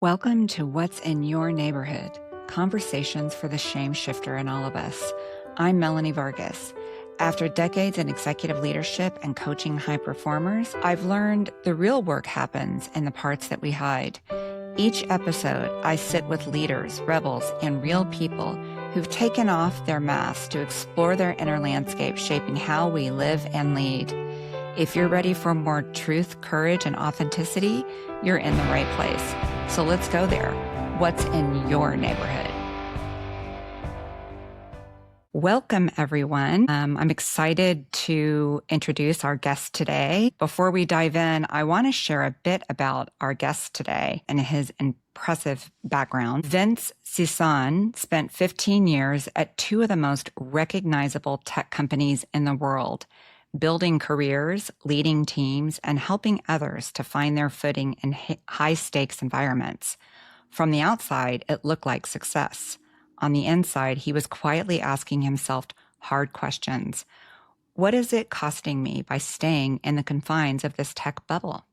Welcome to What's in Your Neighborhood, conversations for the shame shifter in all of us. I'm Melanie Vargas. After decades in executive leadership and coaching high performers, I've learned the real work happens in the parts that we hide. Each episode, I sit with leaders, rebels, and real people who've taken off their masks to explore their inner landscape, shaping how we live and lead. If you're ready for more truth, courage, and authenticity, you're in the right place. So let's go there. What's in your neighborhood? Welcome, everyone. I'm excited to introduce our guest today. Before we dive in, I want to share a bit about our guest today and his impressive background. Vince Sison spent 15 years at two of the most recognizable tech companies in the world, building careers, leading teams, and helping others to find their footing in high-stakes environments. From the outside, it looked like success. On the inside, he was quietly asking himself hard questions. What is it costing me by staying in the confines of this tech bubble?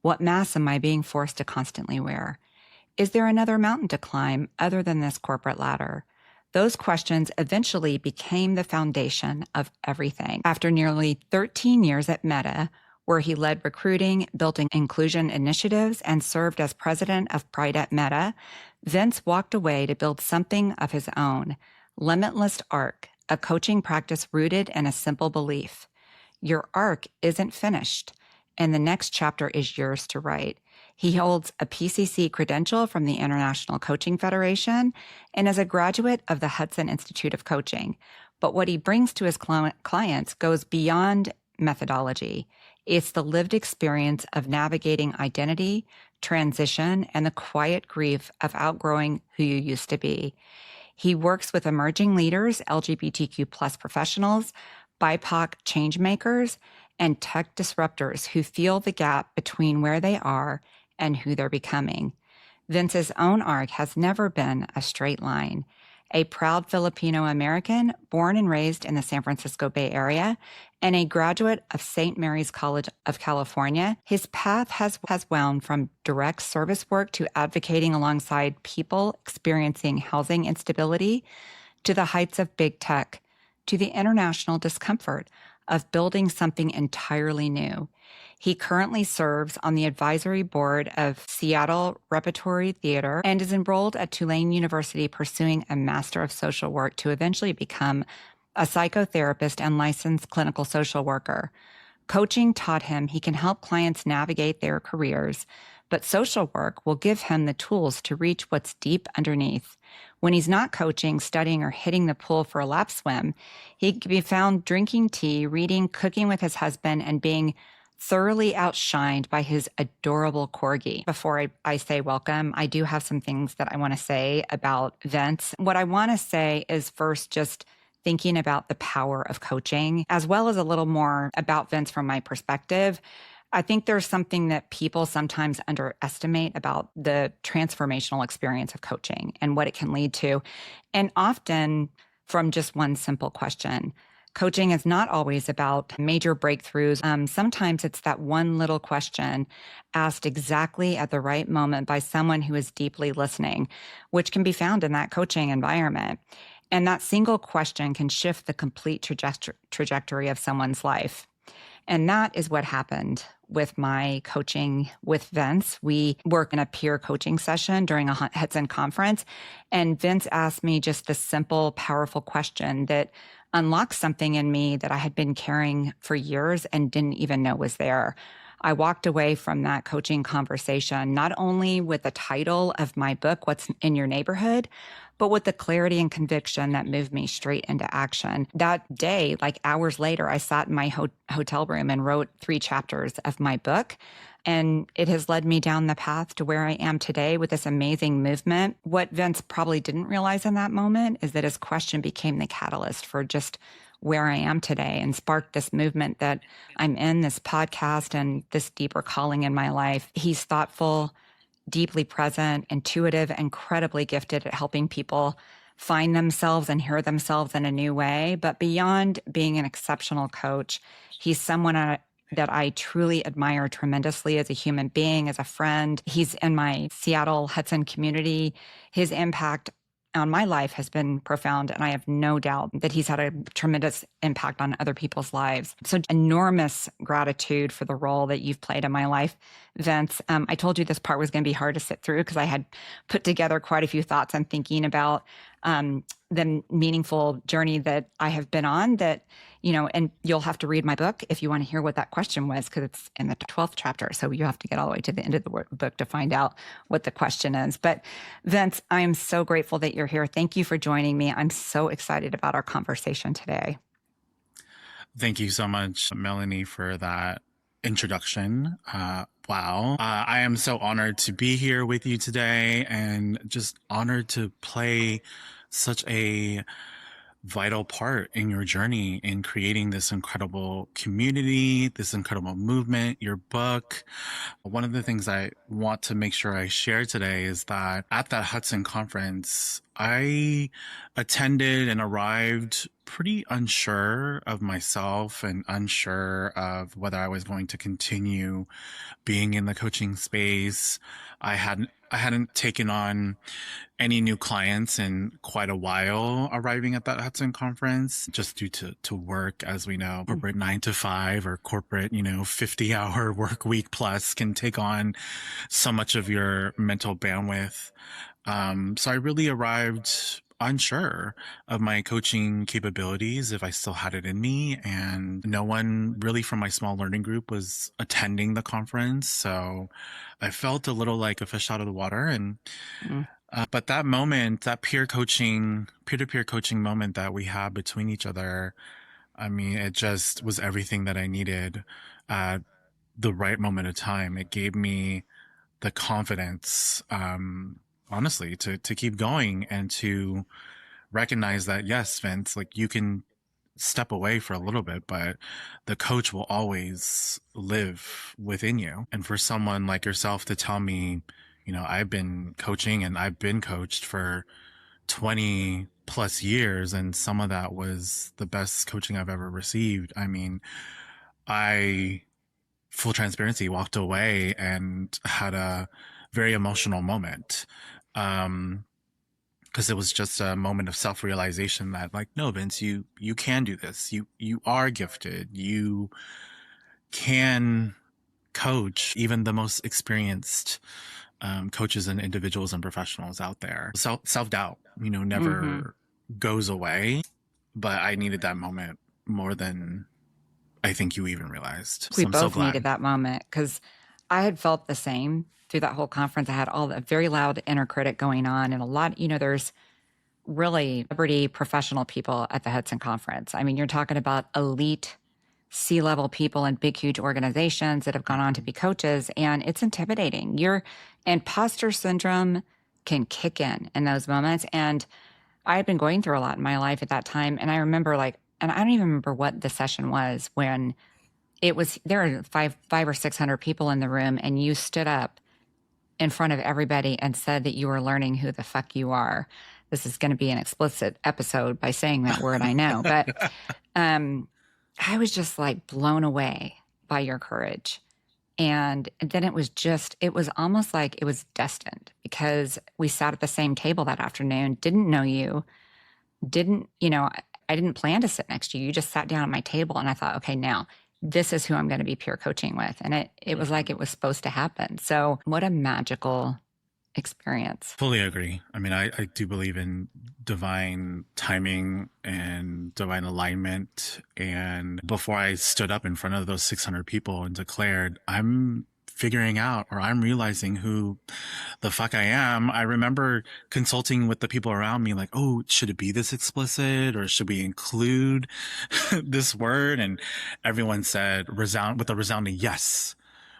What mask am I being forced to constantly wear? Is there another mountain to climb other than this corporate ladder? Those questions eventually became the foundation of everything. After nearly 13 years at Meta, where he led recruiting, built inclusion initiatives, and served as president of Pride at Meta, Vince walked away to build something of his own, Limitless Arc, a coaching practice rooted in a simple belief. Your arc isn't finished, and the next chapter is yours to write. He holds a PCC credential from the International Coaching Federation and is a graduate of the Hudson Institute of Coaching. But what he brings to his clients goes beyond methodology. It's the lived experience of navigating identity, transition, and the quiet grief of outgrowing who you used to be. He works with emerging leaders, LGBTQ plus professionals, BIPOC change makers, and tech disruptors who feel the gap between where they are and who they're becoming. Vince's own arc has never been a straight line. A proud Filipino American, born and raised in the San Francisco Bay Area, and a graduate of St. Mary's College of California, his path has wound from direct service work to advocating alongside people experiencing housing instability, to the heights of big tech, to the international discomfort of building something entirely new. He currently serves on the advisory board of Seattle Repertory Theater and is enrolled at Tulane University pursuing a Master of Social Work to eventually become a psychotherapist and licensed clinical social worker. Coaching taught him he can help clients navigate their careers, but social work will give him the tools to reach what's deep underneath. When he's not coaching, studying, or hitting the pool for a lap swim, he can be found drinking tea, reading, cooking with his husband, and being thoroughly outshined by his adorable corgi. Before I say welcome, I do have some things that I want to say about Vince. What I want to say is first just thinking about the power of coaching, as well as a little more about Vince from my perspective. I think there's something that people sometimes underestimate about the transformational experience of coaching and what it can lead to. And often from just one simple question. Coaching is not always about major breakthroughs. Sometimes it's that one little question asked exactly at the right moment by someone who is deeply listening, which can be found in that coaching environment. And that single question can shift the complete trajectory of someone's life. And that is what happened with my coaching with Vince. We worked in a peer coaching session during a Hudson conference, and Vince asked me just this simple, powerful question that unlocked something in me that I had been carrying for years and didn't even know was there. I walked away from that coaching conversation not only with the title of my book, What's in Your Neighborhood, but with the clarity and conviction that moved me straight into action. That day, like hours later, I sat in my hotel room and wrote 3 chapters of my book. And it has led me down the path to where I am today with this amazing movement. What Vince probably didn't realize in that moment is that his question became the catalyst for just where I am today and sparked this movement that I'm in, this podcast, and this deeper calling in my life. He's thoughtful, deeply present, intuitive, incredibly gifted at helping people find themselves and hear themselves in a new way. But beyond being an exceptional coach, he's someone that I truly admire tremendously as a human being, as a friend. He's in my Seattle Hudson community. His impact on my life has been profound, and I have no doubt that he's had a tremendous impact on other people's lives. So enormous gratitude for the role that you've played in my life, Vince. I told you this part was going to be hard to sit through because I had put together quite a few thoughts I'm thinking about the meaningful journey that I have been on that, and you'll have to read my book if you want to hear what that question was, because it's in the 12th chapter. So you have to get all the way to the end of the book to find out what the question is. But Vince, I'm so grateful that you're here. Thank you for joining me. I'm so excited about our conversation today. Thank you so much, Melanie, for that introduction. Wow. I am so honored to be here with you today and just honored to play such a vital part in your journey in creating this incredible community, this incredible movement, your book. One of the things I want to make sure I share today is that at that Hudson conference, I attended and arrived pretty unsure of myself and unsure of whether I was going to continue being in the coaching space. I hadn't taken on any new clients in quite a while arriving at that Hudson conference, just due to work. As we know, corporate 9 to 5 or corporate, 50-hour work week plus can take on so much of your mental bandwidth. So I really arrived unsure of my coaching capabilities, if I still had it in me. And no one really from my small learning group was attending the conference. So I felt a little like a fish out of the water. And but that moment, that peer-to-peer coaching moment that we had between each other, I mean, it just was everything that I needed at the right moment of time. It gave me the confidence, honestly, to keep going and to recognize that, yes, Vince, like you can step away for a little bit, but the coach will always live within you. And for someone like yourself to tell me, I've been coaching and I've been coached for 20 plus years, and some of that was the best coaching I've ever received. I mean, full transparency, walked away and had a very emotional moment. Because it was just a moment of self-realization that, like, no, Vince, you can do this. You are gifted. You can coach even the most experienced coaches and individuals and professionals out there. Self-doubt, never goes away, but I needed that moment more than I think you even realized. We So I'm both so glad. needed that moment because I had felt the same through that whole conference. I had all the very loud inner critic going on, and a lot, there's really celebrity professional people at the Hudson conference. I mean, you're talking about elite C-level people in big, huge organizations that have gone on to be coaches, and it's intimidating. Your imposter syndrome can kick in those moments. And I had been going through a lot in my life at that time. And I remember and I don't even remember what the session was when there were five or 600 people in the room, and you stood up in front of everybody and said that you were learning who the fuck you are. This is going to be an explicit episode by saying that word, I know. But I was just blown away by your courage. And then it was almost like it was destined, because we sat at the same table that afternoon, didn't know you, I didn't plan to sit next to you. You just sat down at my table, and I thought, okay, now this is who I'm going to be peer coaching with. And it was like it was supposed to happen. So what a magical experience. Fully agree. I mean, I do believe in divine timing and divine alignment. And before I stood up in front of those 600 people and declared, I'm figuring out, or I'm realizing who the fuck I am, I remember consulting with the people around me, like, oh, should it be this explicit, or should we include this word? And everyone said with a resounding yes,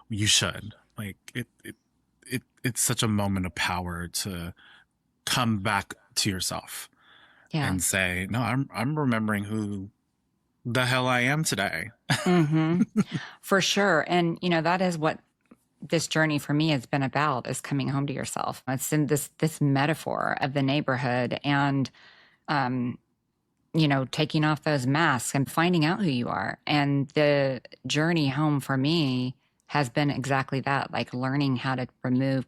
you should. Like it's such a moment of power to come back to yourself and say, no, I'm remembering who the hell I am today. For sure. And that is what this journey for me has been about, is coming home to yourself. It's in this metaphor of the neighborhood. And taking off those masks and finding out who you are. And the journey home for me has been exactly that, like learning how to remove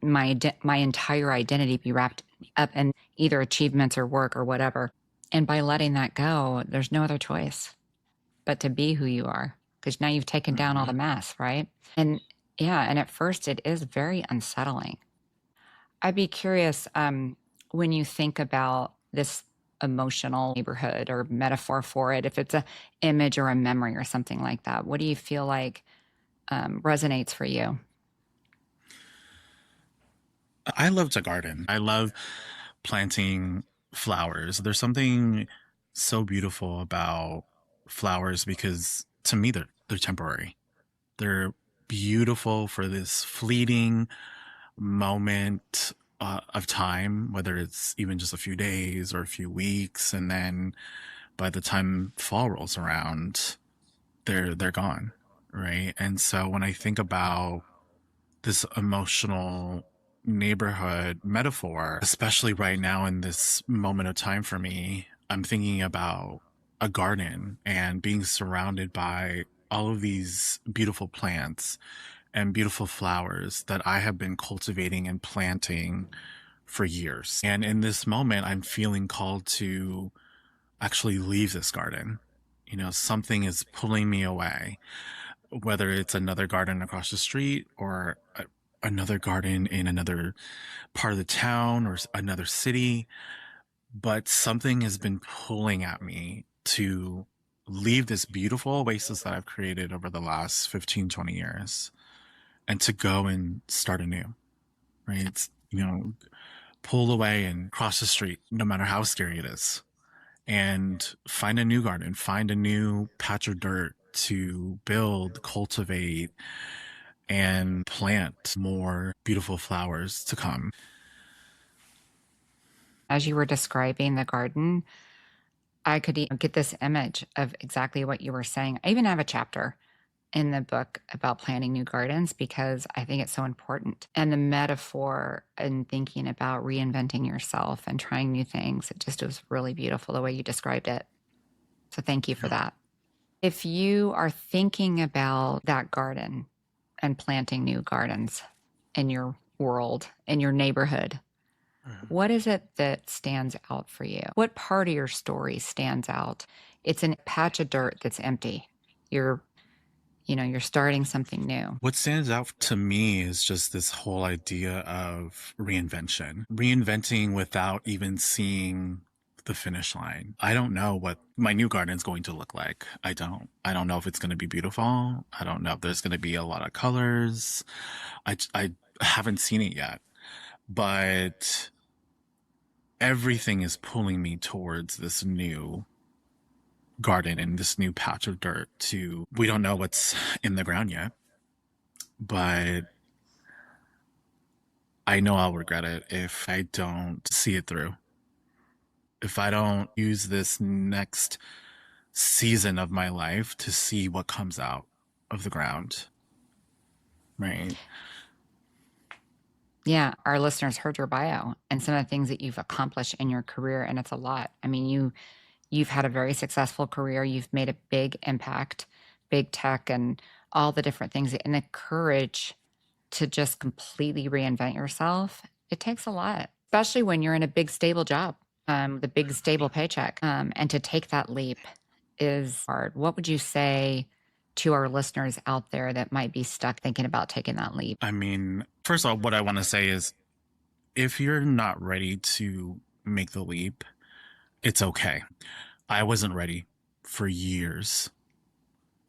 my entire identity be wrapped up in either achievements or work or whatever. And by letting that go, there's no other choice but to be who you are, because now you've taken down all the masks, right? And yeah, and at first it is very unsettling. I'd be curious, when you think about this emotional neighborhood or metaphor for it, if it's a image or a memory or something like that, what do you feel like resonates for you? I love to garden. I love planting flowers. There's something so beautiful about flowers because to me they're temporary. They're beautiful for this fleeting moment of time, whether it's even just a few days or a few weeks, and then by the time fall rolls around, they're gone, right? And so when I think about this emotional neighborhood metaphor, especially right now in this moment of time for me, I'm thinking about a garden and being surrounded by all of these beautiful plants and beautiful flowers that I have been cultivating and planting for years. And in this moment, I'm feeling called to actually leave this garden. Something is pulling me away, whether it's another garden across the street or another garden in another part of the town or another city. But something has been pulling at me to leave this beautiful oasis that I've created over the last 15, 20 years and to go and start anew, right? It's, pull away and cross the street, no matter how scary it is, and find a new garden, find a new patch of dirt to build, cultivate, and plant more beautiful flowers to come. As you were describing the garden, I could get this image of exactly what you were saying. I even have a chapter in the book about planting new gardens because I think it's so important. And the metaphor and thinking about reinventing yourself and trying new things, it just was really beautiful the way you described it. So thank you for that. If you are thinking about that garden and planting new gardens in your world, in your neighborhood, what is it that stands out for you? What part of your story stands out? It's a patch of dirt that's empty. You're starting something new. What stands out to me is just this whole idea of reinventing without even seeing the finish line. I don't know what my new garden is going to look like. I don't know if it's going to be beautiful. I don't know if there's going to be a lot of colors. I haven't seen it yet, but everything is pulling me towards this new garden and this new patch of dirt. We don't know what's in the ground yet, but I know I'll regret it if I don't see it through. If I don't use this next season of my life to see what comes out of the ground. Right. Yeah, our listeners heard your bio and some of the things that you've accomplished in your career, and it's a lot. I mean, you've had a very successful career. You've made a big impact, big tech, and all the different things. And the courage to just completely reinvent yourself, it takes a lot, especially when you're in a big, stable job, the big, stable paycheck. And to take that leap is hard. What would you say to our listeners out there that might be stuck thinking about taking that leap? I mean, first of all, what I want to say is if you're not ready to make the leap, it's okay. I wasn't ready for years.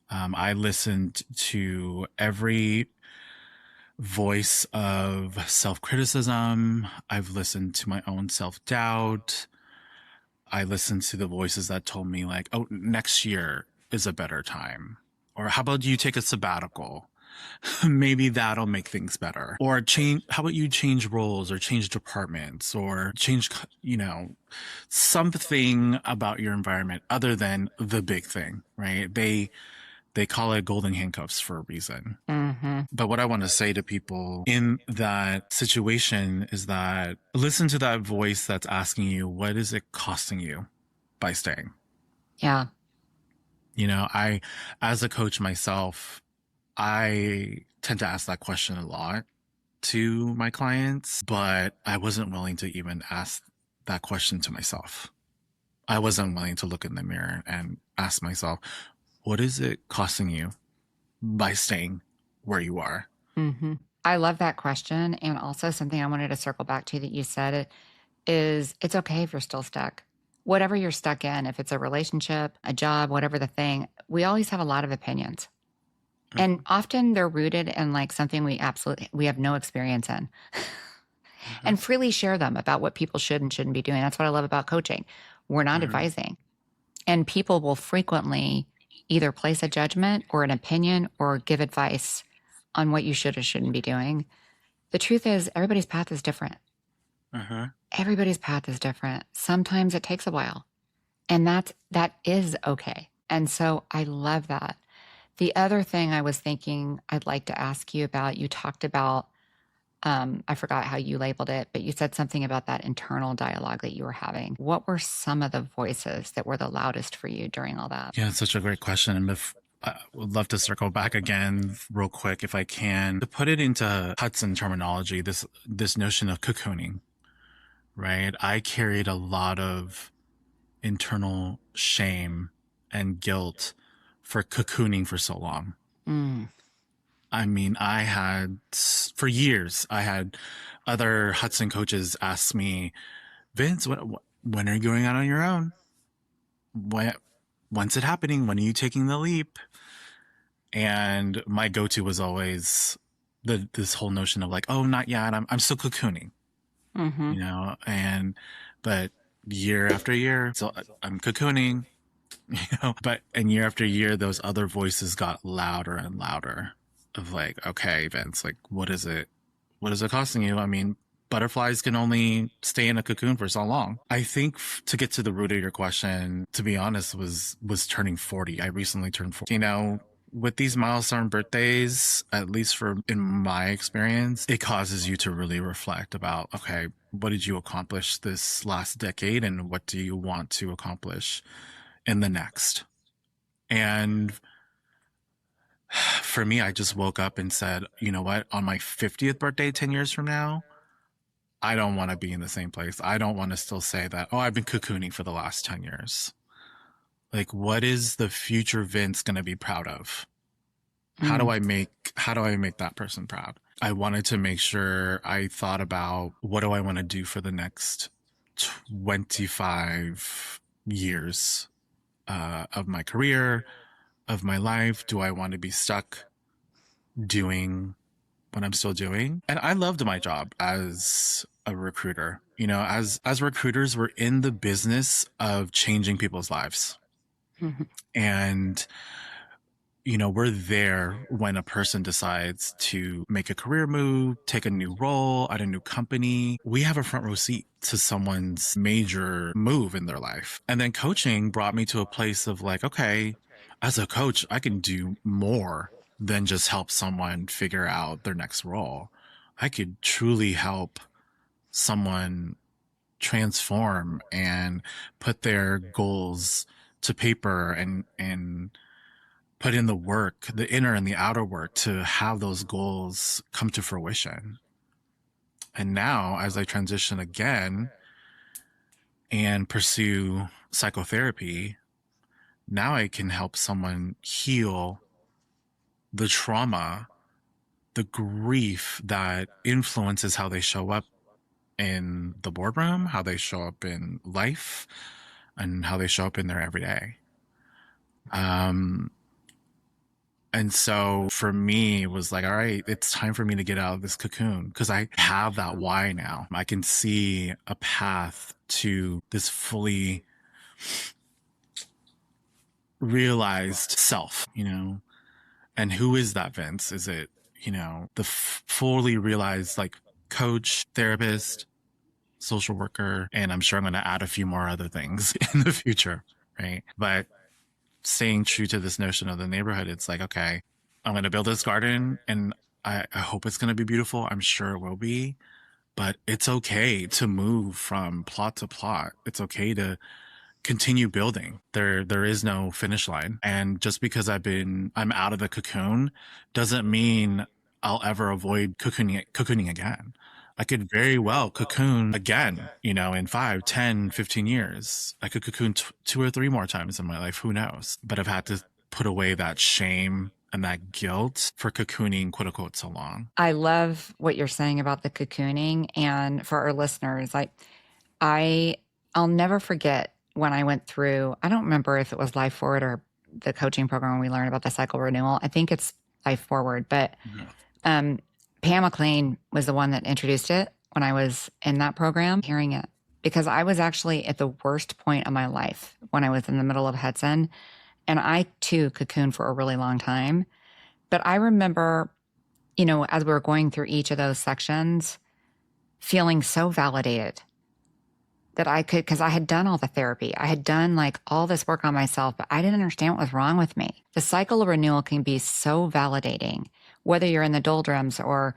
I listened to every voice of self-criticism. I've listened to my own self-doubt. I listened to the voices that told me like, oh, next year is a better time. Or how about you take a sabbatical? Maybe that'll make things better. Or how about you change roles or change departments or change, something about your environment other than the big thing, right? They call it golden handcuffs for a reason. Mm-hmm. But what I want to say to people in that situation is that listen to that voice that's asking you, what is it costing you by staying. Yeah. As a coach myself, I tend to ask that question a lot to my clients, but I wasn't willing to even ask that question to myself. I wasn't willing to look in the mirror and ask myself, what is it costing you by staying where you are? hmm I love that question. And also, something I wanted to circle back to that you said is it's okay if you're still stuck. Whatever you're stuck in, if it's a relationship, a job, whatever the thing, we always have a lot of opinions. And often they're rooted in like something we have no experience in. Mm-hmm. And freely share them about what people should and shouldn't be doing. That's what I love about coaching. We're not Mm-hmm. advising. And people will frequently either place a judgment or an opinion or give advice on what you should or shouldn't be doing. The truth is, everybody's path is different. Uh-huh. Everybody's path is different. Sometimes it takes a while, and that is okay. And so I love that. The other thing I was thinking I'd like to ask you about, you talked about, I forgot how you labeled it, but you said something about that internal dialogue that you were having. What were some of the voices that were the loudest for you during all that? Yeah, it's such a great question. And if I would love to circle back again real quick if I can to put it into Hudson terminology, this notion of cocooning, right? I carried a lot of internal shame and guilt for cocooning for so long. Mm, I mean, for years, I had other Hudson coaches ask me, Vince, when are you going out on your own? When's it happening? When are you taking the leap? And my go-to was always this whole notion of like, oh, not yet. I'm still cocooning, hmm but year after year, so I'm cocooning, and year after year, those other voices got louder and louder of like, okay, Vince, like, what is it? What is it costing you? I mean, butterflies can only stay in a cocoon for so long. I think to get to the root of your question, to be honest, was turning 40. I recently turned 40. With these milestone birthdays, at least in my experience, it causes you to really reflect about, okay, what did you accomplish this last decade and what do you want to accomplish in the next? And for me, I just woke up and said, you know what, on my 50th birthday, 10 years from now, I don't want to be in the same place. I don't want to still say that, oh, I've been cocooning for the last 10 years. Like, what is the future Vince going to be proud of? How do I make that person proud? I wanted to make sure I thought about what do I want to do for the next 25 years of my career, of my life. Do I want to be stuck doing what I'm still doing? And I loved my job as a recruiter. As recruiters, we're in the business of changing people's lives. hmm And we're there when a person decides to make a career move, take a new role at a new company. We have a front row seat to someone's major move in their life. And then coaching brought me to a place of like, okay, as a coach, I can do more than just help someone figure out their next role. I could truly help someone transform and put their goals to paper and put in the work, the inner and the outer work to have those goals come to fruition. And now, as I transition again and pursue psychotherapy, now I can help someone heal the trauma, the grief that influences how they show up in the boardroom, how they show up in life, and how they show up in their everyday. And so for me, it was like, all right, it's time for me to get out of this cocoon because I have that why now. I can see a path to this fully realized self, And who is that, Vince? Is it, the fully realized like coach, therapist, social worker? And I'm sure I'm going to add a few more other things in the future, right? But staying true to this notion of the neighborhood, it's like, okay, I'm going to build this garden and I hope it's going to be beautiful. I'm sure it will be, but it's okay to move from plot to plot. It's okay to continue building. There is no finish line. And just because I'm out of the cocoon doesn't mean I'll ever avoid cocooning again. I could very well cocoon again, in 5, 10, 15 years. I could cocoon two or three more times in my life. Who knows? But I've had to put away that shame and that guilt for cocooning, quote unquote, so long. I love what you're saying about the cocooning. And for our listeners, I'll never forget when I went through, I don't remember if it was Life Forward or the coaching program we learned about the cycle renewal. I think it's Life Forward, but Pam McLean was the one that introduced it when I was in that program, hearing it, because I was actually at the worst point of my life when I was in the middle of Hudson. And I too cocooned for a really long time. But I remember, as we were going through each of those sections, feeling so validated that I could, because I had done all the therapy. I had done like all this work on myself, but I didn't understand what was wrong with me. The cycle of renewal can be so validating, whether you're in the doldrums or,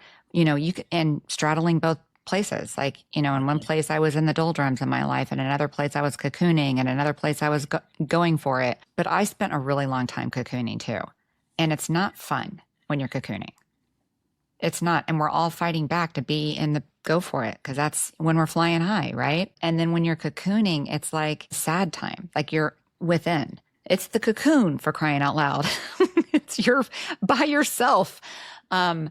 and straddling both places. Like, in one place I was in the doldrums in my life, and another place I was cocooning, and another place I was going for it. But I spent a really long time cocooning too. And it's not fun when you're cocooning. It's not. And we're all fighting back to be in the go for it, because that's when we're flying high, right? And then when you're cocooning, it's like sad time, like you're within. It's the cocoon, for crying out loud. You're by yourself. Can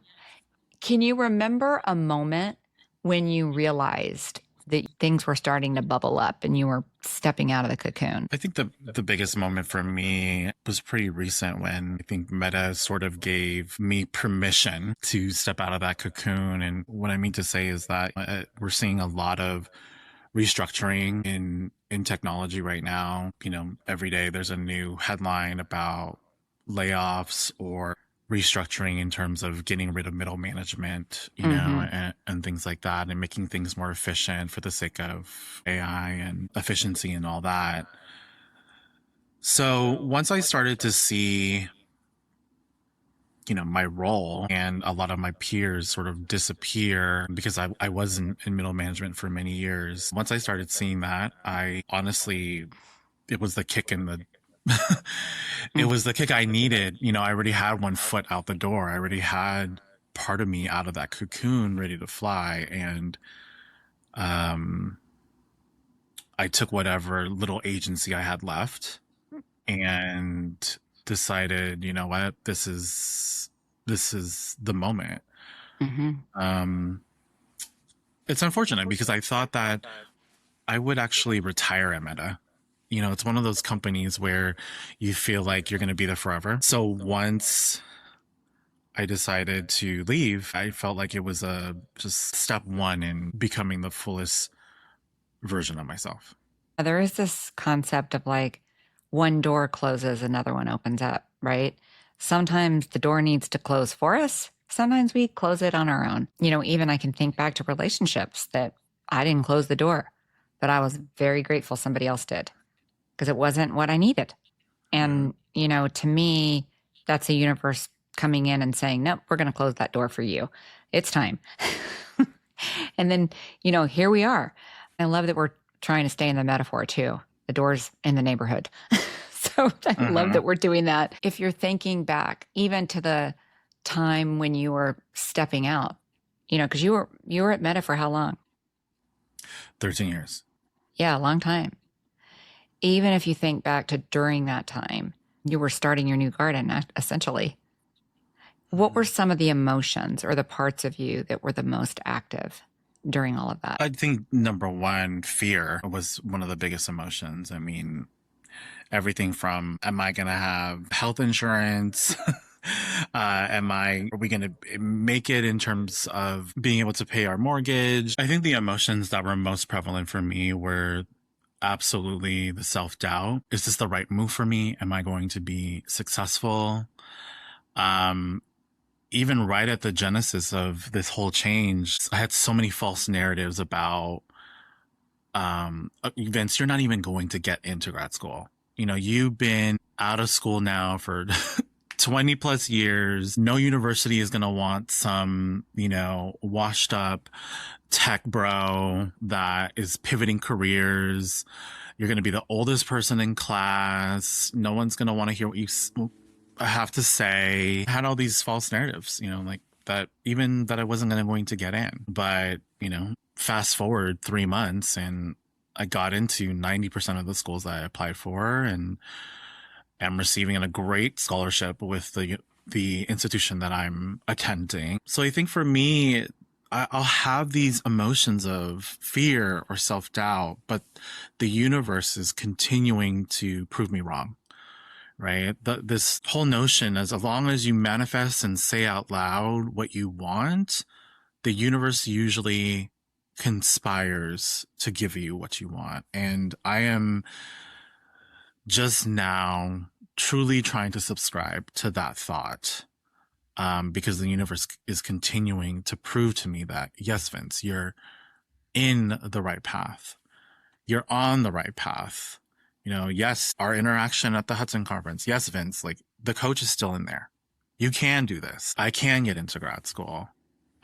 you remember a moment when you realized that things were starting to bubble up and you were stepping out of the cocoon? I think the biggest moment for me was pretty recent, when I think Meta sort of gave me permission to step out of that cocoon. And what I mean to say is that we're seeing a lot of restructuring in technology right now. Every day there's a new headline about layoffs or restructuring in terms of getting rid of middle management, and things like that, and making things more efficient for the sake of AI and efficiency and all that. So once I started to see, my role and a lot of my peers sort of disappear, because I was in middle management for many years. Once I started seeing that, I honestly, it was the kick in the it was the kick I needed. I already had one foot out the door. I already had part of me out of that cocoon ready to fly. And I took whatever little agency I had left and decided, you know what, this is the moment. It's unfortunate, because I thought that I would actually retire at Meta. It's one of those companies where you feel like you're going to be there forever. So once I decided to leave, I felt like it was just step one in becoming the fullest version of myself. There is this concept of like, one door closes, another one opens up, right? Sometimes the door needs to close for us. Sometimes we close it on our own. Even I can think back to relationships that I didn't close the door, but I was very grateful somebody else did, because it wasn't what I needed. And, to me, that's a universe coming in and saying, nope, we're going to close that door for you. It's time. And then, here we are. I love that we're trying to stay in the metaphor too. The door's in the neighborhood. So I love that we're doing that. If you're thinking back even to the time when you were stepping out, because you were at Meta for how long? 13 years. Yeah, a long time. Even if you think back to during that time, you were starting your new garden, essentially. What were some of the emotions or the parts of you that were the most active during all of that? I think number one, fear was one of the biggest emotions. I mean, everything from, am I going to have health insurance? Are we going to make it in terms of being able to pay our mortgage? I think the emotions that were most prevalent for me were absolutely the self-doubt. Is this the right move for me? Am I going to be successful? Even right at the genesis of this whole change, I had so many false narratives about, Vince, you're not even going to get into grad school. You've been out of school now for 20 plus years. No university is going to want some, washed up tech bro that is pivoting careers. You're going to be the oldest person in class. No one's going to want to hear what you have to say. I had all these false narratives, like that, even that I wasn't going to get in. But, fast forward 3 months and I got into 90% of the schools that I applied for, and am receiving a great scholarship with the institution that I'm attending. So I think for me, I'll have these emotions of fear or self-doubt, but the universe is continuing to prove me wrong, right? This whole notion as long as you manifest and say out loud what you want, the universe usually conspires to give you what you want. And I am just now truly trying to subscribe to that thought, because the universe is continuing to prove to me that, yes, Vince, you're in the right path. You're on the right path. Yes, our interaction at the Hudson conference. Yes, Vince, like the coach is still in there. You can do this. I can get into grad school.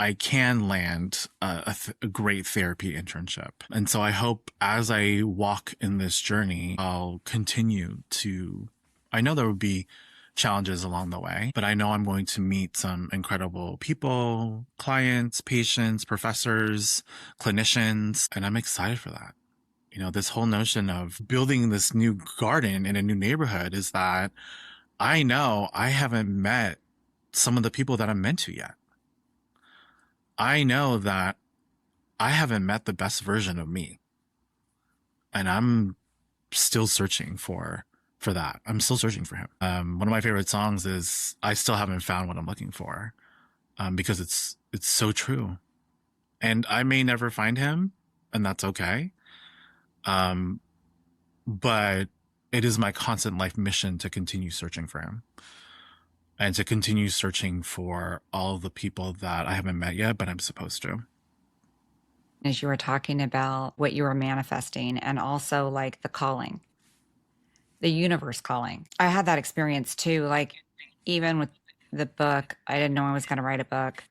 I can land a great therapy internship. And so I hope as I walk in this journey, I'll continue to, I know there will be challenges along the way, but I know I'm going to meet some incredible people, clients, patients, professors, clinicians, and I'm excited for that. This whole notion of building this new garden in a new neighborhood is that I know I haven't met some of the people that I'm meant to yet. I know that I haven't met the best version of me, and I'm still searching for that. I'm still searching for him. One of my favorite songs is I Still Haven't Found What I'm Looking For, because it's so true. And I may never find him, and that's okay. But it is my constant life mission to continue searching for him, and to continue searching for all the people that I haven't met yet, but I'm supposed to. As you were talking about what you were manifesting and also like the calling, the universe calling. I had that experience too. Like even with the book, I didn't know I was going to write a book.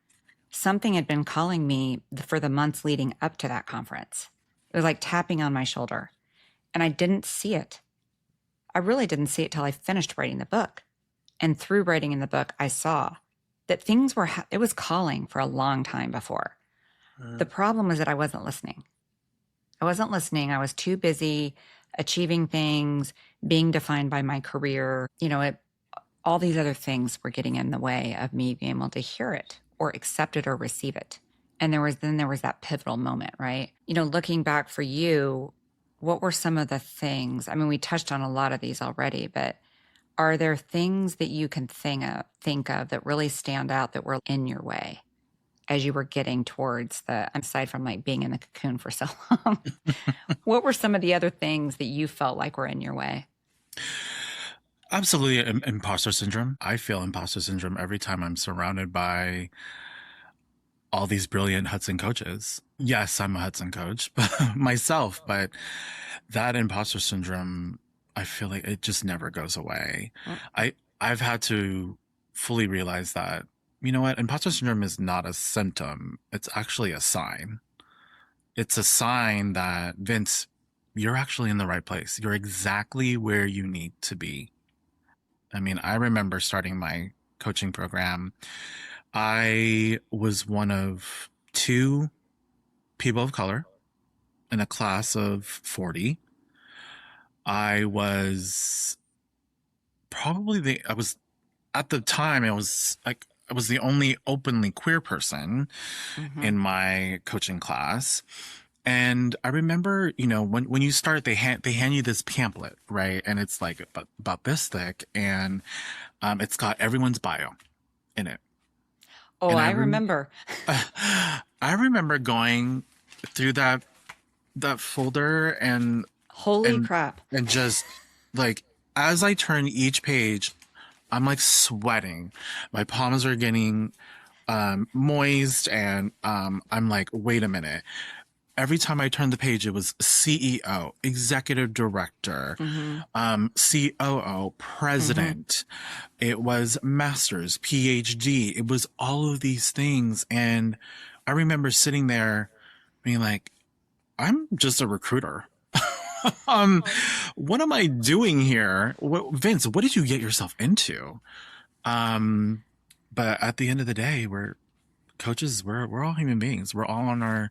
Something had been calling me for the months leading up to that conference. It was like tapping on my shoulder, and I didn't see it. I really didn't see it till I finished writing the book. And through writing in the book, I saw that things were, it was calling for a long time before. The problem was that I wasn't listening. I wasn't listening. I was too busy achieving things, being defined by my career. All these other things were getting in the way of me being able to hear it or accept it or receive it. And there was that pivotal moment, right? Looking back for you, what were some of the things? I mean, we touched on a lot of these already, but are there things that you can think of that really stand out that were in your way as you were getting towards aside from like being in the cocoon for so long? What were some of the other things that you felt like were in your way? Absolutely. Imposter syndrome. I feel imposter syndrome every time I'm surrounded by all these brilliant Hudson coaches. Yes, I'm a Hudson coach myself, but that imposter syndrome, I feel like it just never goes away. I've had to fully realize that, you know what, imposter syndrome is not a symptom. It's actually a sign. It's a sign that, Vince, you're actually in the right place. You're exactly where you need to be. I mean, I remember starting my coaching program. I was one of 2 people of color in a class of 40. I was at the time, I was the only openly queer person in my coaching class. And I remember, when you start, they hand you this pamphlet, right? And it's like about this thick, and it's got everyone's bio in it. Oh, and I remember. I remember going through that folder and holy crap. And just like, as I turn each page, I'm like sweating. My palms are getting moist, and I'm like, wait a minute. every time I turned the page, it was CEO, executive director, Mm-hmm. COO, Mm-hmm. president. It was master's, PhD. It was all of these things. And I remember sitting there being like, I'm just a recruiter. um, what am I doing here? Vince, what did you get yourself into? Um, but at the end of the day, we're coaches. We're all human beings. We're all on our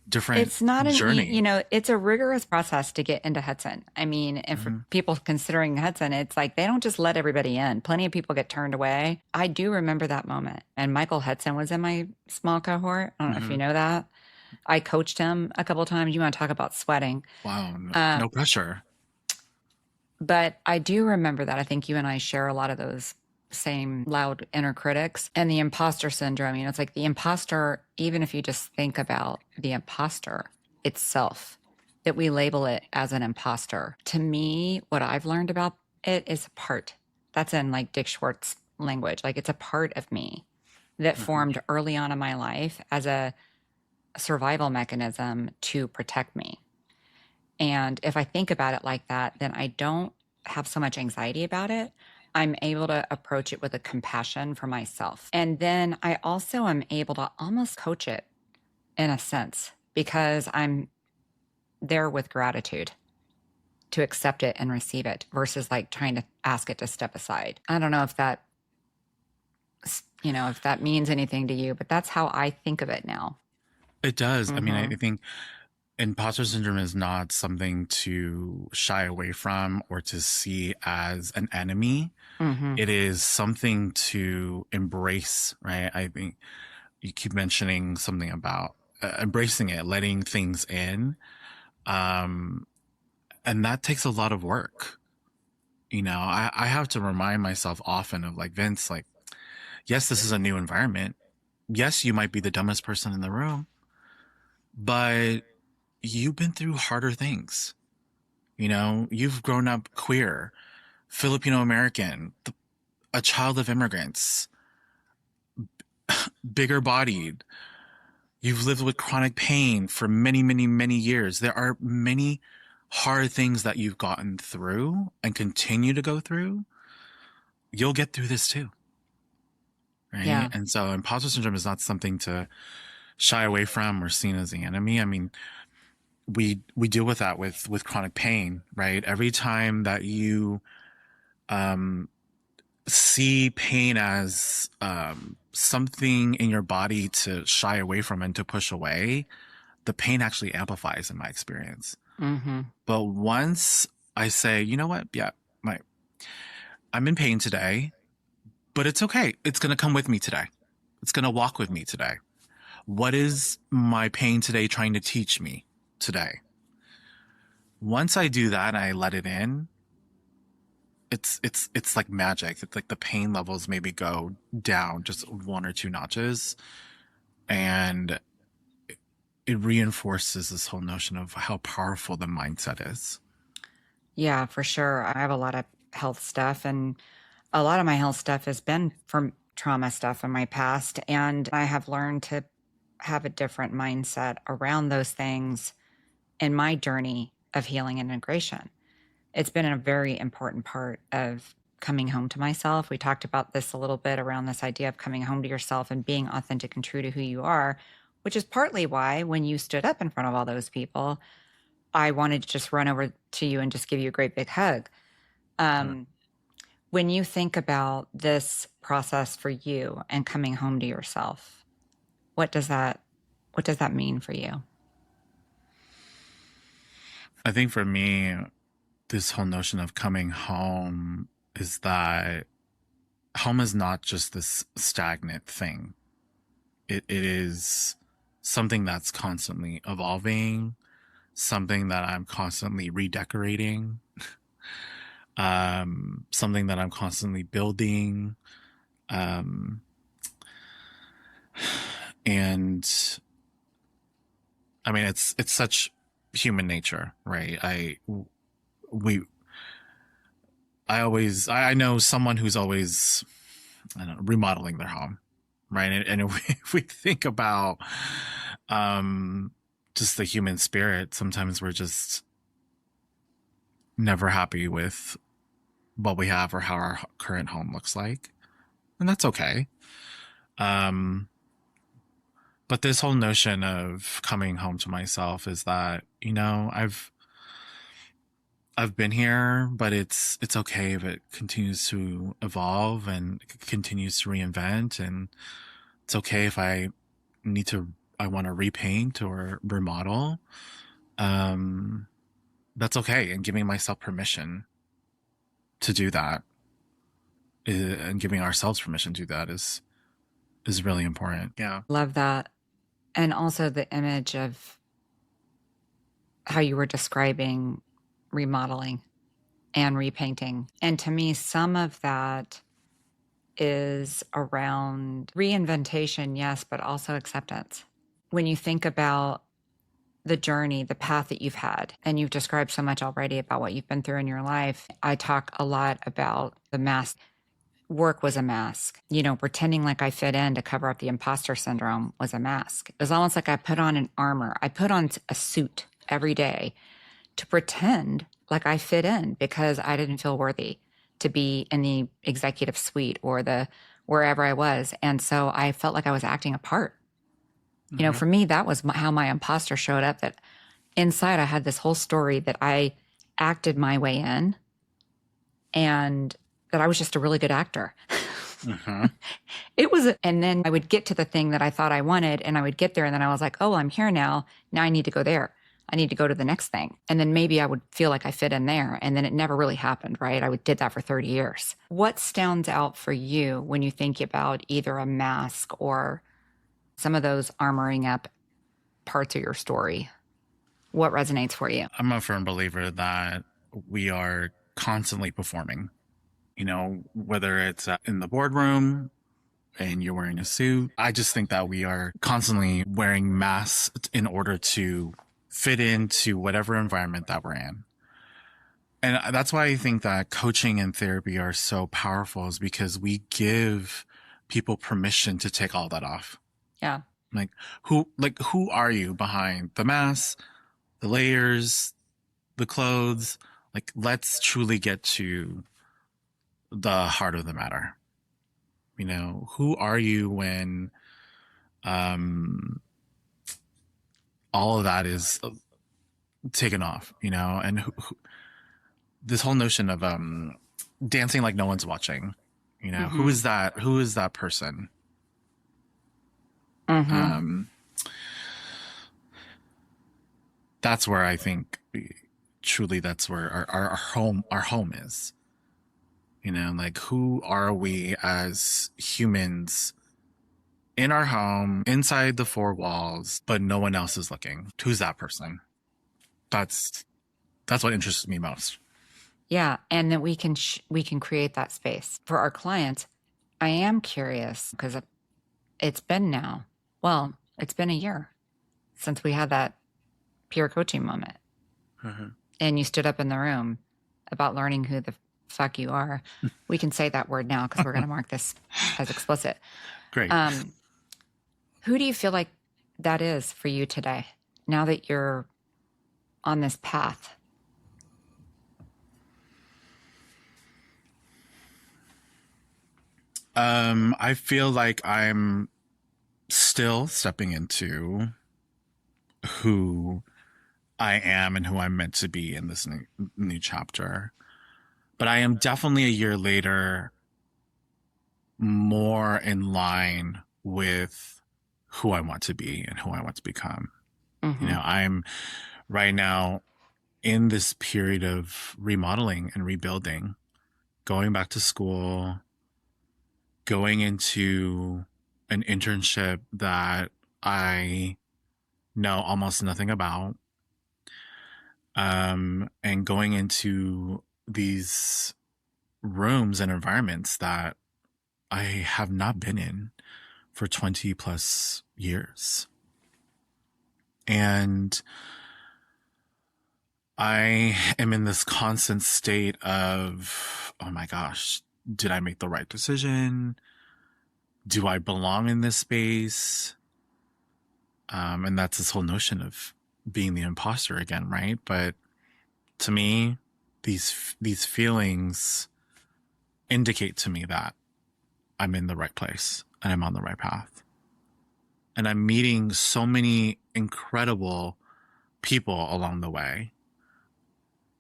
different It's not journey. it's a rigorous process to get into Hudson. I mean, and for Mhm. people considering Hudson, it's like they don't just let everybody in. Plenty of people get turned away. I do remember that moment. And Michael Hudson was in my small cohort. I don't know if you Mhm. know that. I coached him a couple of times. You want to talk about sweating. Wow, no, Uh, no pressure. but I do remember that. I think you and I share a lot of those same loud inner critics and the imposter syndrome. You know, it's like the imposter, even if you just think about the imposter itself, that we label it as an imposter. To me, what I've learned about it is a part. That's in like Dick Schwartz language. Like it's a part of me that Mhm. formed early on in my life as a survival mechanism to protect me. And if I think about it like that, then I don't have so much anxiety about it. I'm able to approach it with a compassion for myself. And then I also am able to almost coach it in a sense because I'm there with gratitude to accept it and receive it versus like trying to ask it to step aside. I don't know if that, if that means anything to you, but that's how I think of it now. It does. I mean, I Mm-hmm. think imposter syndrome is not something to shy away from or to see as an enemy. Mm-hmm. It is something to embrace, right? I think you keep mentioning something about embracing it, letting things in. Um, and that takes a lot of work. I have to remind myself often of like, Vince, like, yes, this is a new environment. Yes, you might be the dumbest person in the room, but you've been through harder things. You've grown up queer, Filipino American, a child of immigrants, bigger bodied. You've lived with chronic pain for many, many, many years. There are many hard things that you've gotten through and continue to go through. You'll get through this too, right? Yeah. And so imposter syndrome is not something to shy away from or seen as the enemy. I mean, we deal with that with chronic pain, right? Every time that you um see pain as something in your body to shy away from and to push away, the pain actually amplifies in my experience. Mm-hmm. But once I say, you know what, yeah, my I'm in pain today, but it's okay. It's going to come with me today. It's going to walk with me today. What is my pain today trying to teach me today? Once I do that and I let it in, it's like magic. It's like the pain levels maybe go down just one or two notches, and it reinforces this whole notion of how powerful the mindset is. Yeah, for sure. I have a lot of health stuff, and a lot of my health stuff has been from trauma stuff in my past. And I have learned to have a different mindset around those things in my journey of healing and integration. It's been a very important part of coming home to myself. We talked about this a little bit around this idea of coming home to yourself and being authentic and true to who you are, which is partly why when you stood up in front of all those people, I wanted to just run over to you and just give you a great big hug. Sure. Um, when you think about this process for you and coming home to yourself, what does that what does that mean for you? I think for me, this whole notion of coming home is that home is not just this stagnant thing. It is something that's constantly evolving, something that I'm constantly redecorating, something that I'm constantly building. Um, and I mean, it's such human nature, right? We, I know someone who's always, I don't know, remodeling their home, right? And if we think about, um, just the human spirit. Sometimes we're just never happy with what we have or how our current home looks like. And that's okay. Um, but this whole notion of coming home to myself is that, I've been here, but it's okay if it continues to evolve and continues to reinvent, and it's okay if I want to repaint or remodel. Um, that's okay, and giving myself permission to do that, and giving ourselves permission to do that is really important. Yeah. Love that. And also the image of how you were describing remodeling and repainting. And to me, some of that is around reinventation, yes, but also acceptance. When you think about the journey, the path that you've had, and you've described so much already about what you've been through in your life, I talk a lot about the mask. Work was a mask. Pretending like I fit in to cover up the imposter syndrome was a mask. It was almost like I put on an armor. I put on a suit every day to pretend like I fit in because I didn't feel worthy to be in the executive suite or the wherever I was. And so I felt like I was acting a part. For me, that was how my imposter showed up, that inside I had this whole story that I acted my way in and that I was just a really good actor. It was, and then I would get to the thing that I thought I wanted, and I would get there, and then I was like, oh, I'm here now. Now I need to go there. I need to go to the next thing. And then maybe I would feel like I fit in there. And then it never really happened, right? Did that for 30 years. What stands out for you when you think about either a mask or some of those armoring up parts of your story? What resonates for you? I'm a firm believer that we are constantly performing, whether it's in the boardroom and you're wearing a suit. I just think that we are constantly wearing masks in order to fit into whatever environment that we're in. And that's why I think that coaching and therapy are so powerful, is because we give people permission to take all that off. Yeah. Who are you behind the mask, the layers, the clothes? Let's truly get to the heart of the matter. Who are you when all of that is taken off, and this whole notion of dancing like no one's watching, who is that person? That's where I think truly that's where our home is. Who are we as humans in our home, inside the four walls, but no one else is looking? Who's that person? That's what interests me most. Yeah, and that we can create that space for our clients. I am curious because it's been a year since we had that peer coaching moment. And you stood up in the room about learning who the fuck you are. We can say that word now because we're going to mark this as explicit. Great. Who do you feel like that is for you today, now that you're on this path? I feel like I'm still stepping into who I am and who I'm meant to be in this new chapter. But I am definitely a year later more in line with who I want to be and who I want to become. I'm right now in this period of remodeling and rebuilding, going back to school, going into an internship that I know almost nothing about, and going into these rooms and environments that I have not been in for 20 plus years. And I am in this constant state of, oh my gosh, did I make the right decision? Do I belong in this space? And that's this whole notion of being the imposter again, right? But to me, these feelings indicate to me that I'm in the right place and I'm on the right path. And I'm meeting so many incredible people along the way.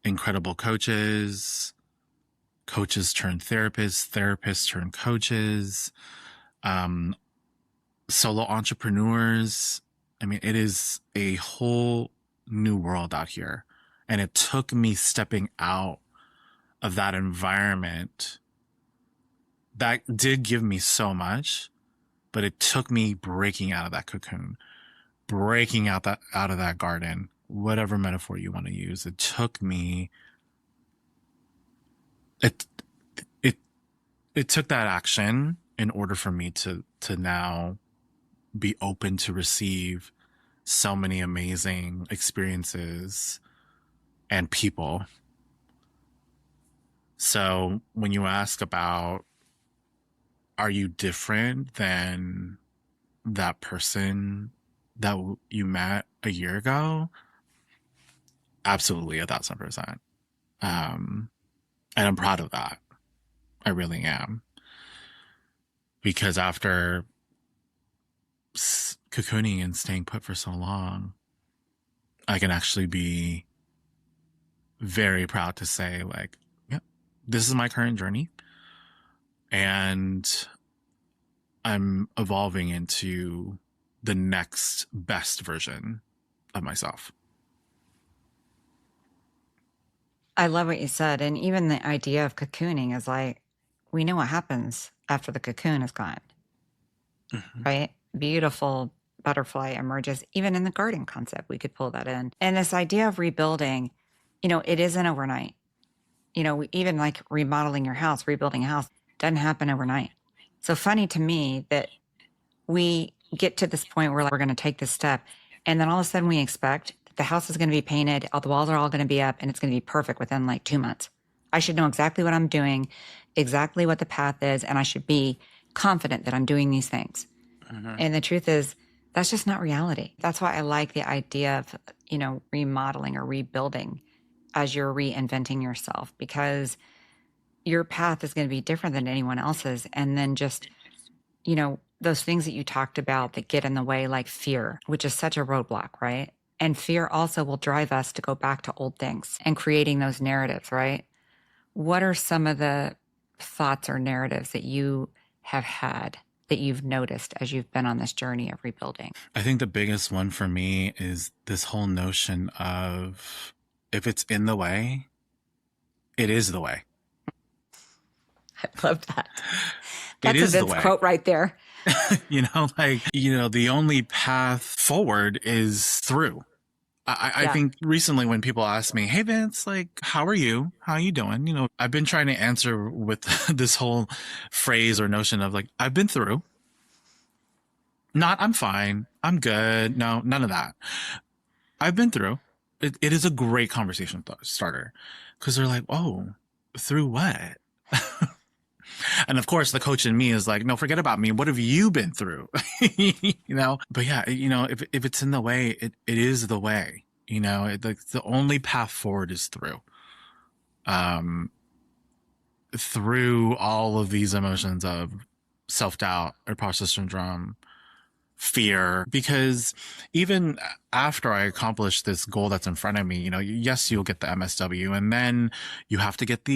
Incredible coaches, coaches turn therapists, therapists turn coaches, um, solo entrepreneurs. I mean, it is a whole new world out here. And it took me stepping out of that environment that did give me so much, but it took me breaking out of that cocoon, breaking out of that garden, whatever metaphor you want to use. It took me, it, it, it took that action in order for me to now be open to receive so many amazing experiences and people. So when you ask about, are you different than that person that you met a year ago? Absolutely, 1,000%. And I'm proud of that. I really am. Because after cocooning and staying put for so long, I can actually be very proud to say, like, yeah, this is my current journey. And I'm evolving into the next best version of myself. I love what you said. And even the idea of cocooning is like, we know what happens after the cocoon is gone, right? Beautiful butterfly emerges. Even in the garden concept, we could pull that in. And this idea of rebuilding, it isn't overnight. Even like remodeling your house, rebuilding a house doesn't happen overnight. So funny to me that we get to this point where like, we're going to take this step. And then all of a sudden we expect that the house is going to be painted, all the walls are all going to be up, and it's going to be perfect within like 2 months. I should know exactly what I'm doing, exactly what the path is, and I should be confident that I'm doing these things. And the truth is, that's just not reality. That's why I like the idea of, remodeling or rebuilding as you're reinventing yourself, because your path is going to be different than anyone else's. And then just, those things that you talked about that get in the way, like fear, which is such a roadblock, right? And fear also will drive us to go back to old things and creating those narratives, right? What are some of the thoughts or narratives that you have had that you've noticed as you've been on this journey of rebuilding? I think the biggest one for me is this whole notion of, if it's in the way, it is the way. I love that. It That's is a the Vince way. quote right there. The only path forward is through. I Yeah. think recently when people ask me, hey, Vince, like, how are you? How are you doing? I've been trying to answer with this whole phrase or notion of like, I've been through. Not, I'm fine. I'm good. No, none of that. I've been through. It is a great conversation starter, because they're like, oh, through what? And of course, the coach in me is like, no, forget about me. What have you been through? But yeah, if it's in the way, it is the way. The only path forward is through. Through all of these emotions of self-doubt, imposter syndrome, fear, because even after I accomplish this goal that's in front of me, yes, you'll get the MSW, and then you have to get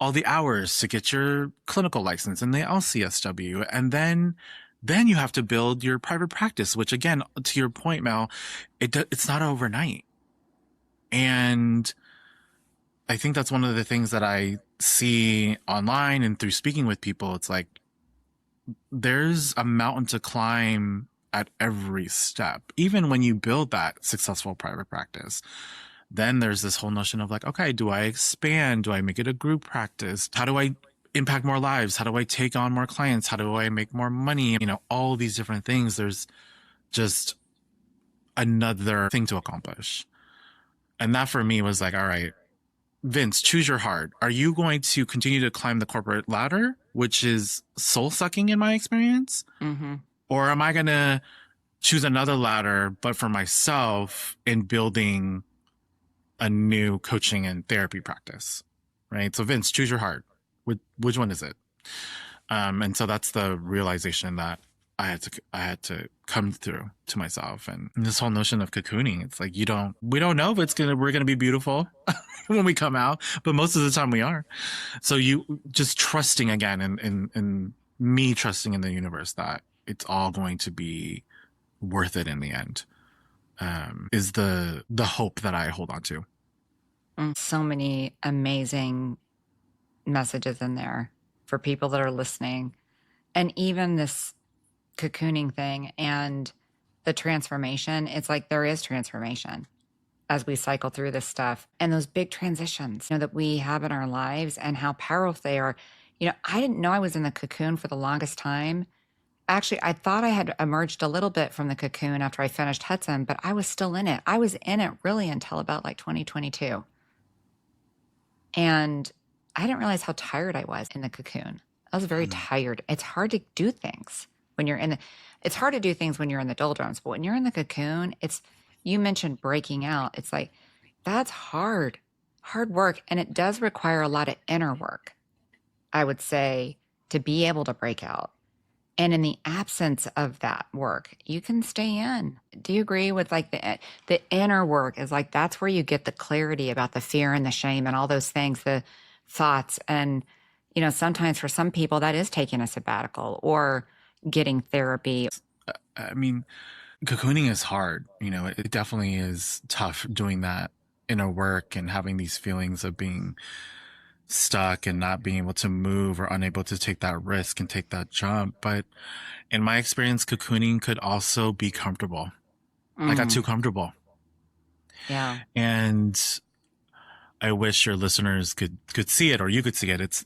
all the hours to get your clinical license and the LCSW, and then you have to build your private practice, which again, to your point, Mel, it's not overnight. And I think that's one of the things that I see online and through speaking with people. It's like, there's a mountain to climb at every step. Even when you build that successful private practice, then there's this whole notion of like, okay, do I expand? Do I make it a group practice? How do I impact more lives? How do I take on more clients? How do I make more money? All these different things. There's just another thing to accomplish. And that for me was like, all right, Vince, choose your heart. Are you going to continue to climb the corporate ladder, which is soul sucking in my experience? Mm-hmm. Or am I going to choose another ladder, but for myself in building a new coaching and therapy practice, right? So Vince, choose your heart. Which one is it? And so that's the realization that I had to come through to myself. And this whole notion of cocooning, it's like we don't know if we're gonna be beautiful when we come out, but most of the time we are. So you just trusting again, and me trusting in the universe that it's all going to be worth it in the end, is the hope that I hold on to. So many amazing messages in there for people that are listening. And even this cocooning thing and the transformation, it's like there is transformation as we cycle through this stuff, and those big transitions, you know, that we have in our lives and how powerful they are. You know, I didn't know I was in the cocoon for the longest time. Actually, I thought I had emerged a little bit from the cocoon after I finished Hudson, but I was still in it. I was in it really until about like 2022. And I didn't realize how tired I was in the cocoon. I was very tired. It's hard to do things when you're it's hard to do things when you're in the doldrums, but when you're in the cocoon, you mentioned breaking out. It's like, that's hard work. And it does require a lot of inner work, I would say, to be able to break out. And in the absence of that work, you can stay in. Do you agree with like the inner work is like, that's where you get the clarity about the fear and the shame and all those things, the thoughts. And, you know, sometimes for some people that is taking a sabbatical or getting therapy. I mean, cocooning is hard. You know, it definitely is tough doing that inner work and having these feelings of being stuck and not being able to move or unable to take that risk and take that jump. But in my experience, cocooning could also be comfortable. I got too comfortable. Yeah. And I wish your listeners could see it, or you could see it.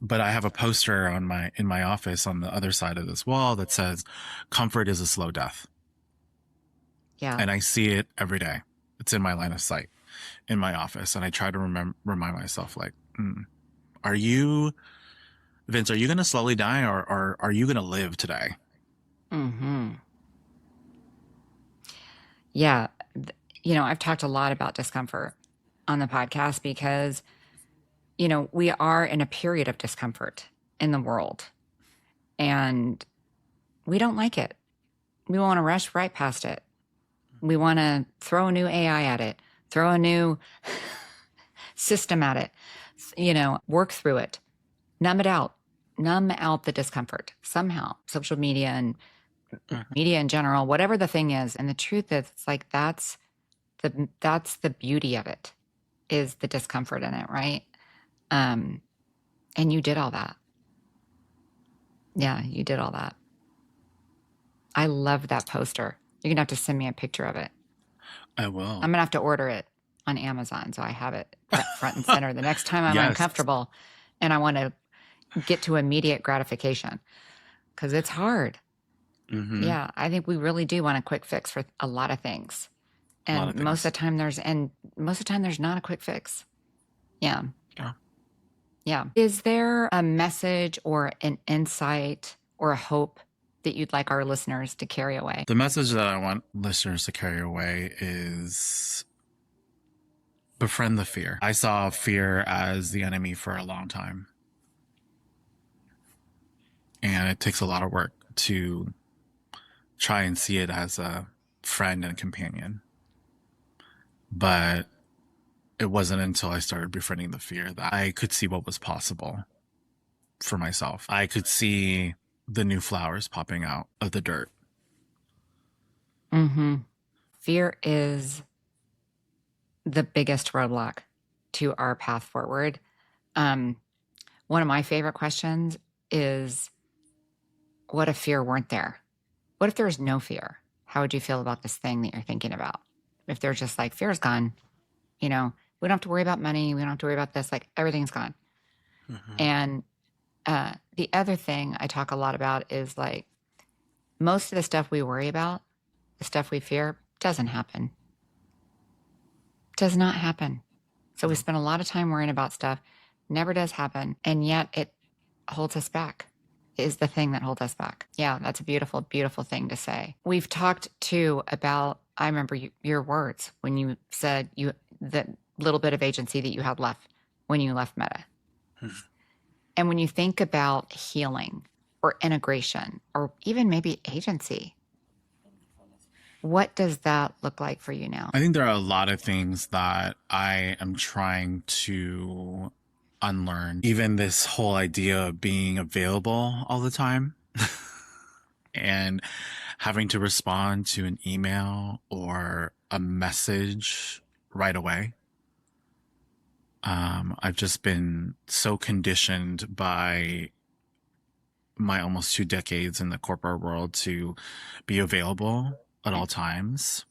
But I have a poster in my office on the other side of this wall that says, "Comfort is a slow death." Yeah. And I see it every day. It's in my line of sight in my office. And I try to remind myself, like, Vince, are you going to slowly die, or are you going to live today? Mm-hmm. Yeah. You know, I've talked a lot about discomfort on the podcast because, you know, we are in a period of discomfort in the world and we don't like it. We want to rush right past it. We want to throw a new AI at it, throw a new system at it, you know, work through it, numb out the discomfort somehow. Social media and media in general, whatever the thing is. And the truth is, it's like, that's the beauty of it, is the discomfort in it. Right. And you did all that. Yeah, you did all that. I love that poster. You're going to have to send me a picture of it. I will. I'm going to have to order it on Amazon so I have it front and center the next time I'm uncomfortable and I want to get to immediate gratification, because it's hard. Mm-hmm. Yeah, I think we really do want a quick fix for a lot of things. And most of the time there's not a quick fix. Yeah. Yeah. Is there a message or an insight or a hope that you'd like our listeners to carry away? The message that I want listeners to carry away is befriend the fear. I saw fear as the enemy for a long time. And it takes a lot of work to try and see it as a friend and companion. But it wasn't until I started befriending the fear that I could see what was possible for myself. I could see the new flowers popping out of the dirt. Mm-hmm. Fear is the biggest roadblock to our path forward. One of my favorite questions is, what if fear weren't there? What if there was no fear? How would you feel about this thing that you're thinking about? If they're just like, fear's gone, you know, we don't have to worry about money. We don't have to worry about this. Like, everything's gone. Mm-hmm. And the other thing I talk a lot about is, like, most of the stuff we worry about, the stuff we fear, doesn't happen. Does not happen. So we spend a lot of time worrying about stuff, never does happen. And yet it holds us back. is the thing that holds us back. Yeah, that's a beautiful, beautiful thing to say. We've talked too about, I remember your words when you said that little bit of agency that you had left when you left Meta. And when you think about healing or integration or even maybe agency, what does that look like for you now? I think there are a lot of things that I am trying to unlearn. Even this whole idea of being available all the time and having to respond to an email or a message right away. I've just been so conditioned by my almost 2 decades in the corporate world to be available at all times.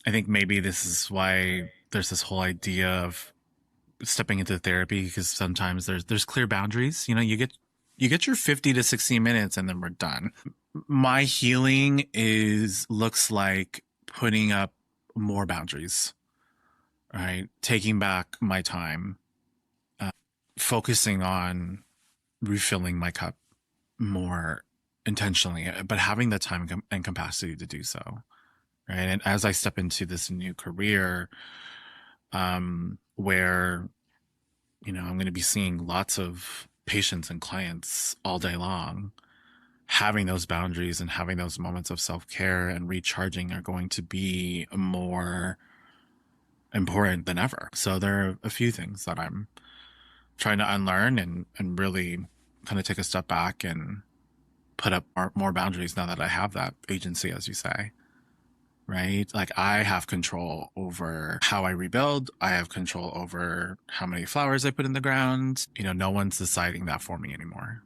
I think maybe this is why there's this whole idea of stepping into therapy, because sometimes there's clear boundaries. You get your 50 to 60 minutes and then we're done. My healing looks like putting up more boundaries, right? Taking back my time, focusing on refilling my cup more intentionally, but having the time and capacity to do so, right? And as I step into this new career, where, I'm going to be seeing lots of patients and clients all day long, having those boundaries and having those moments of self-care and recharging are going to be more important than ever. So there are a few things that I'm trying to unlearn and really kind of take a step back and put up more boundaries now that I have that agency, as you say, right? Like, I have control over how I rebuild. I have control over how many flowers I put in the ground. No one's deciding that for me anymore.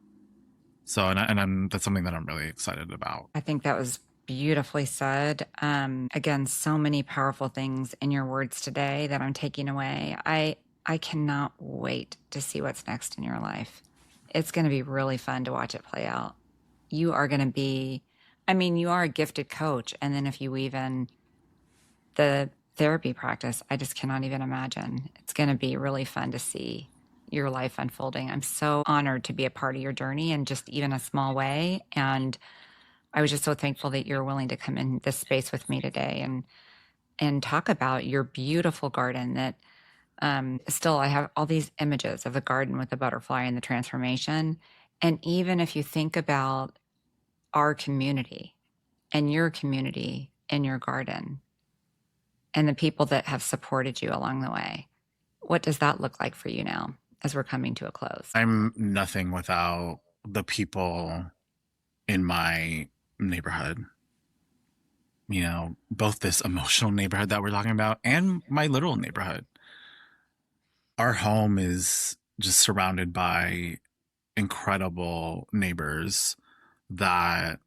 So, that's something that I'm really excited about. I think that was beautifully said. Again, so many powerful things in your words today that I'm taking away. I cannot wait to see what's next in your life. It's going to be really fun to watch it play out. You are going to be, you are a gifted coach. And then if you weave in the therapy practice, I just cannot even imagine. It's going to be really fun to see your life unfolding. I'm so honored to be a part of your journey in just even a small way. And I was just so thankful that you're willing to come in this space with me today and talk about your beautiful garden that still, I have all these images of the garden with the butterfly and the transformation. And even if you think about our community and your community in your garden and the people that have supported you along the way, what does that look like for you now as we're coming to a close? I'm nothing without the people in my neighborhood. Both this emotional neighborhood that we're talking about and my literal neighborhood. Our home is just surrounded by incredible neighbors that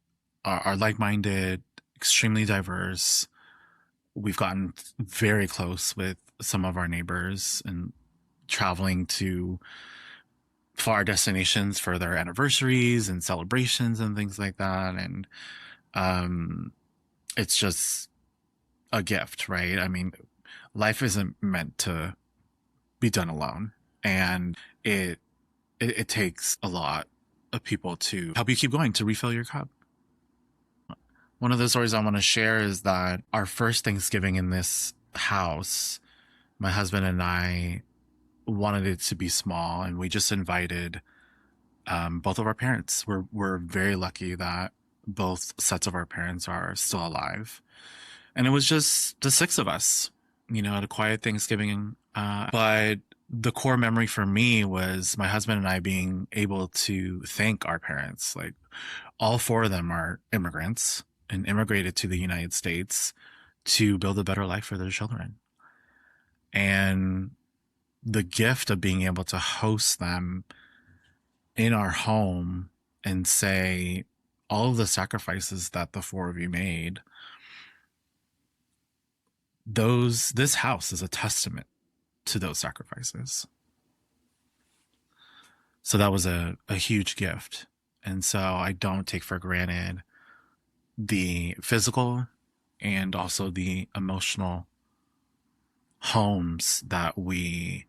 are like-minded, extremely diverse. We've gotten very close with some of our neighbors and traveling to far destinations for their anniversaries and celebrations and things like that. And it's just a gift, right? Life isn't meant to be done alone, and it takes a lot of people to help you keep going, to refill your cup. One of the stories I want to share is that our first Thanksgiving in this house, my husband and I wanted it to be small, and we just invited both of our parents. We're very lucky that both sets of our parents are still alive, and it was just the six of us, at a quiet Thanksgiving. But the core memory for me was my husband and I being able to thank our parents. Like, all four of them are immigrants and immigrated to the United States to build a better life for their children. And the gift of being able to host them in our home and say all of the sacrifices that the four of you made, this house is a testament to those sacrifices. So that was a huge gift. And so I don't take for granted the physical and also the emotional homes that we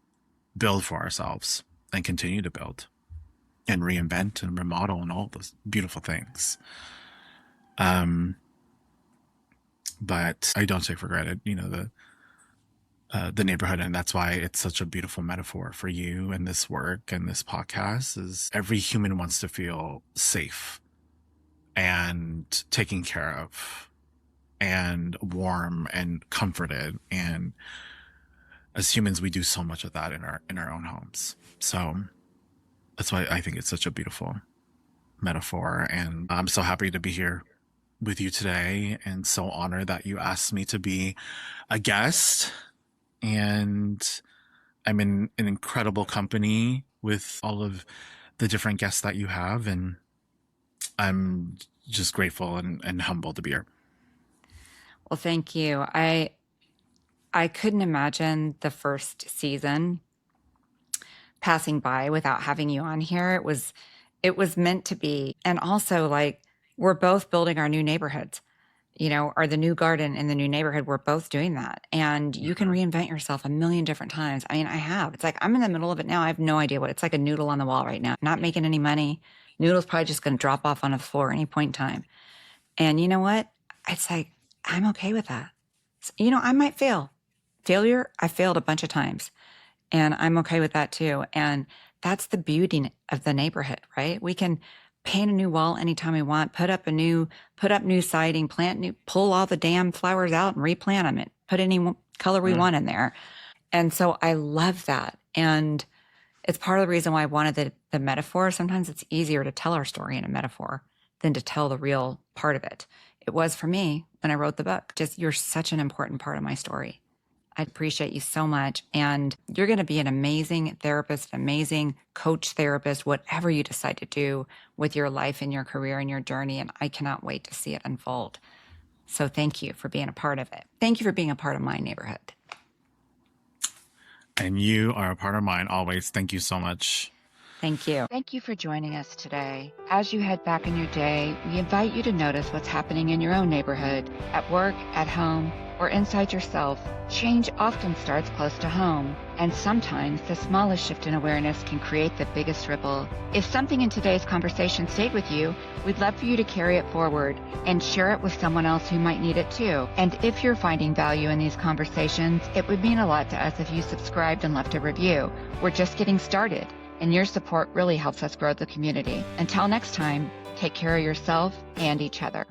build for ourselves and continue to build. and reinvent and remodel and all those beautiful things. But I don't take for granted, the neighborhood. And that's why it's such a beautiful metaphor for you and this work and this podcast is every human wants to feel safe and taken care of and warm and comforted. And as humans, we do so much of that in our own homes. So that's why I think it's such a beautiful metaphor. And I'm so happy to be here with you today and so honored that you asked me to be a guest. And I'm in an incredible company with all of the different guests that you have. And I'm just grateful and humbled to be here. Well, thank you. I couldn't imagine the first season passing by without having you on here. It was meant to be. And also, like, we're both building our new neighborhoods, or the new garden in the new neighborhood. We're both doing that. And you can reinvent yourself a million different times. I mean, I have. It's like I'm in the middle of it now. I have no idea it's like a noodle on the wall right now. Not making any money. Noodle's probably just going to drop off on the floor at any point in time. And you know what? It's like, I'm okay with that. So, I might fail. Failure, I failed a bunch of times. And I'm okay with that too. And that's the beauty of the neighborhood, right? We can paint a new wall anytime we want, put up new siding, pull all the damn flowers out and replant them, and put any color we want in there. And so I love that. And it's part of the reason why I wanted the metaphor. Sometimes it's easier to tell our story in a metaphor than to tell the real part of it. It was for me when I wrote the book. Just, you're such an important part of my story. I appreciate you so much. And you're going to be an amazing therapist, amazing coach therapist, whatever you decide to do with your life and your career and your journey. And I cannot wait to see it unfold. So thank you for being a part of it. Thank you for being a part of my neighborhood. And you are a part of mine always. Thank you so much. Thank you. Thank you for joining us today. As you head back in your day, we invite you to notice what's happening in your own neighborhood, at work, at home, or inside yourself. Change often starts close to home, and sometimes the smallest shift in awareness can create the biggest ripple. If something in today's conversation stayed with you, we'd love for you to carry it forward and share it with someone else who might need it too. And if you're finding value in these conversations, it would mean a lot to us if you subscribed and left a review. We're just getting started, and your support really helps us grow the community. Until next time, take care of yourself and each other.